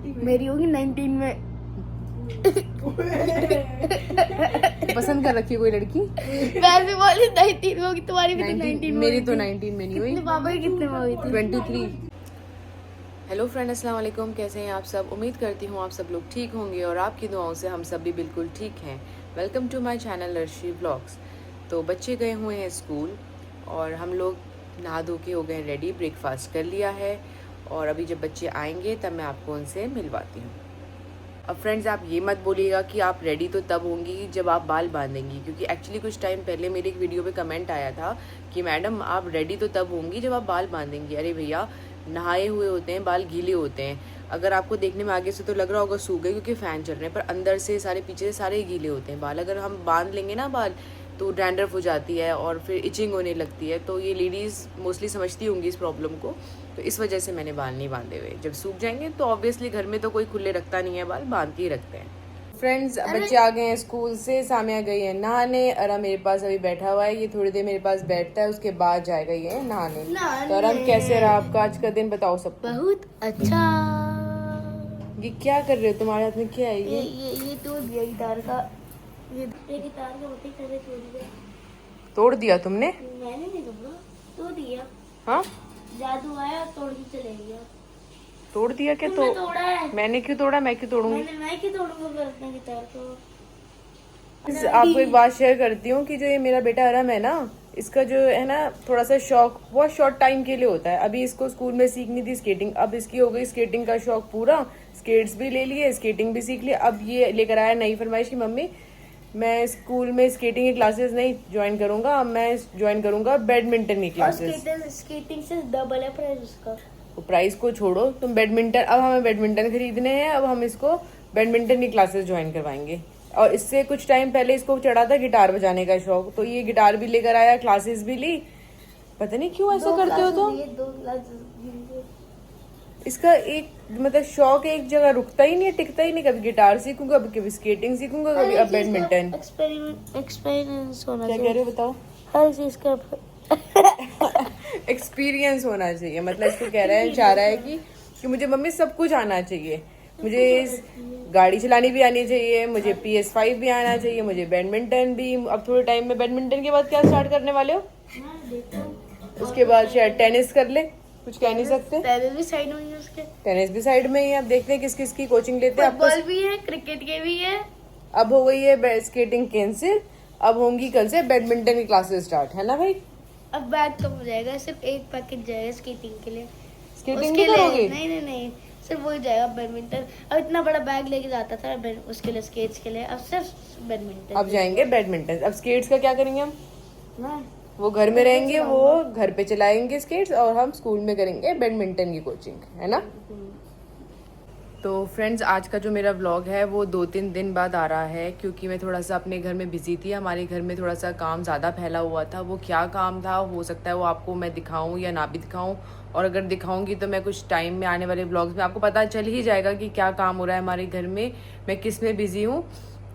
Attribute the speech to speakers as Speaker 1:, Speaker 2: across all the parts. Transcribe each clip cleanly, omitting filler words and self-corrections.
Speaker 1: मेरी होगी 19 में।
Speaker 2: पसंद कर रखी है कोई लड़की?
Speaker 1: वैसे बोली 19 में होगी, तुम्हारी भी तो 19 में
Speaker 2: मेरी तो
Speaker 1: हुई थी।
Speaker 2: 19 में नहीं हुई,
Speaker 1: कितने पापा की कितने में हुई थी?
Speaker 2: 23। हेलो फ्रेंड, अस्सलाम वालेकुम। कैसे हैं आप सब? उम्मीद करती हूँ आप सब लोग ठीक होंगे और आपकी दुआओं से हम सब भी बिल्कुल ठीक हैं। Welcome to my channel Arshi vlogs. तो बच्चे गए हुए हैं स्कूल और हम लोग नहा धो के हो गए रेडी, ब्रेकफास्ट कर लिया है और अभी जब बच्चे आएंगे तब मैं आपको उनसे मिलवाती हूँ। अब फ्रेंड्स, आप ये मत बोलिएगा कि आप रेडी तो तब होंगी जब आप बाल बांधेंगी, क्योंकि एक्चुअली कुछ टाइम पहले मेरे एक वीडियो पे कमेंट आया था कि मैडम आप रेडी तो तब होंगी जब आप बाल बांधेंगी। अरे भैया, नहाए हुए होते हैं, बाल गीले होते हैं। अगर आपको देखने में आगे से तो लग रहा होगा सूख गए क्योंकि फ़ैन चल रहे हैं, पर अंदर से सारे पीछे से सारे गीले होते हैं बाल। अगर हम बांध लेंगे ना बाल तो डैंड्रफ हो जाती है और फिर इचिंग होने लगती है। तो ये लेडीज़ मोस्टली समझती होंगी इस प्रॉब्लम को, तो इस वजह से मैंने बाल नहीं बांधे हुए। जब सूख जाएंगे तो ऑब्वियसली घर में तो कोई खुले रखता नहीं है बाल, बांध के ही रखते हैं। फ्रेंड्स, बच्चे आ गए हैं स्कूल से, सामिया गई है नहाने, अरम मेरे पास अभी बैठा हुआ है। ये थोड़ी देर मेरे पास बैठता है, उसके बाद जाएगा ये नहाने। तो अरम, कैसे रहा आपका आज का दिन, बताओ सबको।
Speaker 1: बहुत अच्छा।
Speaker 2: ये क्या कर रहे हो? तुम्हारे हाथ में क्या है ये?
Speaker 1: ये तोड़ दिया गिटार का, ये गिटार का होते कैसे तोड़ दिया?
Speaker 2: तोड़ दिया तुमने?
Speaker 1: मैंने नहीं तोड़ा, तोड़ दिया।
Speaker 2: हाँ,
Speaker 1: जादू आया, तोड़ के चले गया।
Speaker 2: तोड़ दिया क्या?
Speaker 1: तुमने
Speaker 2: तो
Speaker 1: तोड़ा है।
Speaker 2: मैंने क्यों तोड़ा? मैं क्यों तोड़ूंगी?
Speaker 1: मैं क्यों तोड़ूंगा फिर अपने गिटार को?
Speaker 2: आपको एक बात शेयर करती हूँ कि जो ये मेरा बेटा अरम है ना, इसका जो है ना थोड़ा सा शौक बहुत शॉर्ट टाइम के लिए होता है। अभी इसको स्कूल में सीखनी थी स्केटिंग, अब इसकी हो गई स्केटिंग का शौक पूरा। स्केट्स भी ले लिए, स्केटिंग भी सीख ली। अब ये लेकर आया नई फरमाइश की, मम्मी मैं स्कूल में स्केटिंग की क्लासेस नहीं ज्वाइन करूंगा, अब मैं ज्वाइन करूंगा बैडमिंटन की क्लासेस।
Speaker 1: स्केटिंग से डबल है प्राइस उसका।
Speaker 2: तो प्राइस को छोड़ो, तुम बैडमिंटन, अब हमें बैडमिंटन खरीदने हैं, अब हम इसको बैडमिंटन की क्लासेस ज्वाइन करवाएंगे। और इससे कुछ टाइम पहले इसको चढ़ा था गिटार बजाने का शौक, तो ये गिटार भी लेकर आया, क्लासेस भी ली। पता नहीं क्यों ऐसा करते हो। तो इसका एक मतलब शौक एक जगह रुकता ही नहीं है, टिकता ही नहीं। कभी गिटार सीखूंगा, कभी स्केटिंग सीखूंगा, कभी अब बैडमिंटन।
Speaker 1: एक्सपीरियंस होना
Speaker 2: क्या
Speaker 1: चाहिए।
Speaker 2: कह रहे हो बताओ?
Speaker 1: हर चीज का
Speaker 2: एक्सपीरियंस होना चाहिए। मतलब इसको कह रहा है, चाह रहा है कि मुझे मम्मी सब कुछ आना चाहिए। मुझे गाड़ी चलानी भी आनी चाहिए, मुझे PS5 भी आना चाहिए, मुझे बैडमिंटन भी। अब थोड़े टाइम में बैडमिंटन के बाद क्या स्टार्ट करने वाले हो? उसके बाद शायद टेनिस कर ले, कुछ कह नहीं सकते।
Speaker 1: टेनिस भी साइड में ही है उसके।
Speaker 2: टेनिस भी साइड में ही है। अब देखते हैं किस किस की कोचिंग लेते हैं।
Speaker 1: फुटबॉल भी है, क्रिकेट के भी है।
Speaker 2: अब हो गई है स्केटिंग कैंसिल, अब होंगी कल से बैडमिंटन की क्लासेस स्टार्ट, है ना भाई?
Speaker 1: अब बैग कम हो जाएगा, सिर्फ एक पैकेट जाएगा स्केटिंग के लिए।
Speaker 2: स्केटिंग
Speaker 1: उसके
Speaker 2: भी करोगे?
Speaker 1: नहीं, सिर्फ वही जाएगा बैडमिंटन। अब इतना बड़ा बैग लेके जाता था उसके लिए, स्केट्स के लिए, अब सिर्फ बैडमिंटन।
Speaker 2: अब जाएंगे बैडमिंटन। अब स्केट्स का क्या करेंगे हम?
Speaker 1: हाँ।
Speaker 2: वो घर में रहेंगे, वो घर पे चलाएंगे स्केट्स, और हम स्कूल में करेंगे बैडमिंटन की कोचिंग, है ना? तो फ्रेंड्स, आज का जो मेरा व्लॉग है वो 2-3 दिन बाद आ रहा है, क्योंकि मैं थोड़ा सा अपने घर में बिजी थी। हमारे घर में थोड़ा सा काम ज़्यादा फैला हुआ था। वो क्या काम था हो सकता है वो आपको मैं दिखाऊं या ना भी दिखाऊं, और अगर दिखाऊंगी तो मैं कुछ टाइम में आने वाले व्लॉग्स में आपको पता चल ही जाएगा कि क्या काम हो रहा है हमारे घर में, मैं किस में बिज़ी हूँ।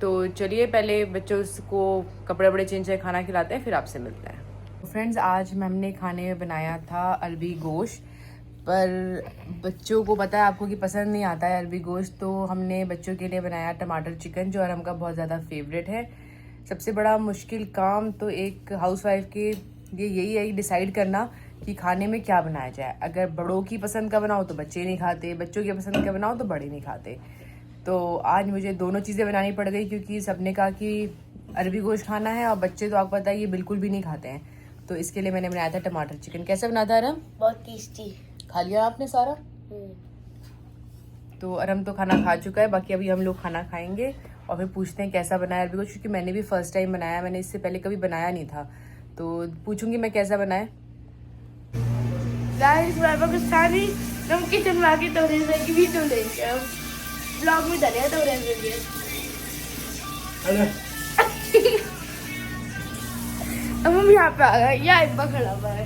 Speaker 2: तो चलिए पहले बच्चों को कपड़े वपड़े चेंज करके खाना खिलाते हैं, फिर आपसे मिलते हैं। फ्रेंड्स, आज हमने खाने में बनाया था अरबी गोश्त, पर बच्चों को पता है आपको कि पसंद नहीं आता है अरबी गोश्त, तो हमने बच्चों के लिए बनाया टमाटर चिकन, जो अरम का बहुत ज़्यादा फेवरेट है। सबसे बड़ा मुश्किल काम तो एक हाउसवाइफ के लिए यही है, डिसाइड करना कि खाने में क्या बनाया जाए। अगर बड़ों की पसंद का बनाओ तो बच्चे नहीं खाते, बच्चों की पसंद का बनाओ तो बड़े नहीं खाते। तो आज मुझे दोनों चीज़ें बनानी पड़ गई, क्योंकि सबने कहा कि अरबी गोश्त खाना है और बच्चे तो आपको पता है ये बिल्कुल भी नहीं खाते हैं। तो इसके लिए मैंने बनाया था टमाटर चिकन। कैसा बना था अरम?
Speaker 1: बहुत टेस्टी।
Speaker 2: खा लिया आपने सारा? तो अरम तो खाना खा चुका है, बाकी अभी हम लोग खाना खाएंगे और फिर पूछते हैं कैसा बनाया अरबी गोश्त, क्योंकि मैंने भी फर्स्ट टाइम बनाया, मैंने इससे पहले कभी बनाया नहीं था। तो पूछूंगी मैं कैसा बनाया।
Speaker 1: गाइस, मैं पाकिस्तानी तुम किचन में आके तो रेसिपी तो लेंगे अब ब्लॉग में डालिए तो रेसिपी। अब हम यहाँ पे आ गए, यहाँ इब्बा खड़ा हुआ है।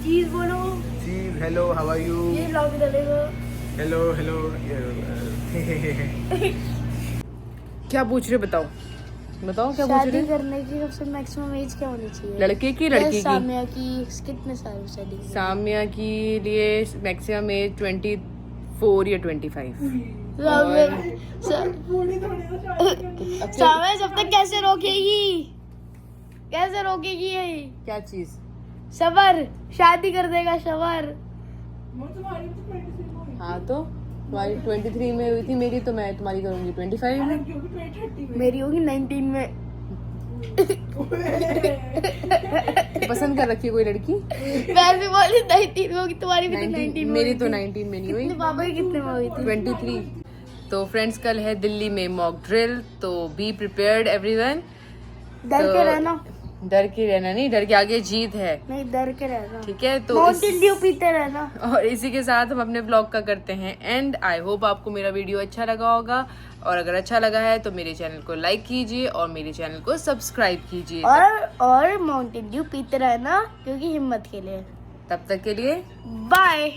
Speaker 1: चीज बोलो।
Speaker 3: Cheese. Hello, how are you?
Speaker 1: ये ब्लॉग में डालेगा।
Speaker 3: Hello hello.
Speaker 2: क्या पूछ रहे बताओ, बताओ क्या पूछ
Speaker 1: शादी
Speaker 2: रहे?
Speaker 1: करने की सबसे मैक्सिमम एज क्या होनी चाहिए?
Speaker 2: लड़के की लड़की की?
Speaker 1: सामिया की कितने साल शादी की?
Speaker 2: सामिया की लिए मैक्सिमम एज 4 या 25।
Speaker 1: सामने जब तक कैसे रोकेगी, कैसे रोकेगी ये
Speaker 2: क्या चीज?
Speaker 1: सबर, शादी कर देगा सबर।
Speaker 2: हाँ तो तुम्हारी 23 में हुई थी मेरी, तो मैं तुम्हारी करूंगी 25 में।
Speaker 1: मेरी होगी 19 में।
Speaker 2: पसंद कर रखी है कोई लड़की?
Speaker 1: वैसे बोली 19 में होगी, तुम्हारी भी तो 19 में
Speaker 2: मेरी
Speaker 1: हुई
Speaker 2: तो
Speaker 1: थी।
Speaker 2: 19 में नहीं हुई,
Speaker 1: पापा की कितने में हुई थी?
Speaker 2: 23। तो फ्रेंड्स कल है दिल्ली में मॉक ड्रिल, तो बी प्रिपेयर्ड एवरीवन।
Speaker 1: डर के रहना,
Speaker 2: डर के रहना नहीं, डर के आगे जीत है,
Speaker 1: नहीं डर के रहना।
Speaker 2: ठीक है? तो
Speaker 1: माउंटेन ड्यू पीते रहना।
Speaker 2: और इसी के साथ हम अपने ब्लॉग का करते हैं एंड। आई होप आपको मेरा वीडियो अच्छा लगा होगा, और अगर अच्छा लगा है तो मेरे चैनल को लाइक कीजिए और मेरे चैनल को सब्सक्राइब कीजिए।
Speaker 1: और माउंटेन ड्यू पीते रहना, क्योंकि हिम्मत के लिए।
Speaker 2: तब तक के लिए
Speaker 1: बाय।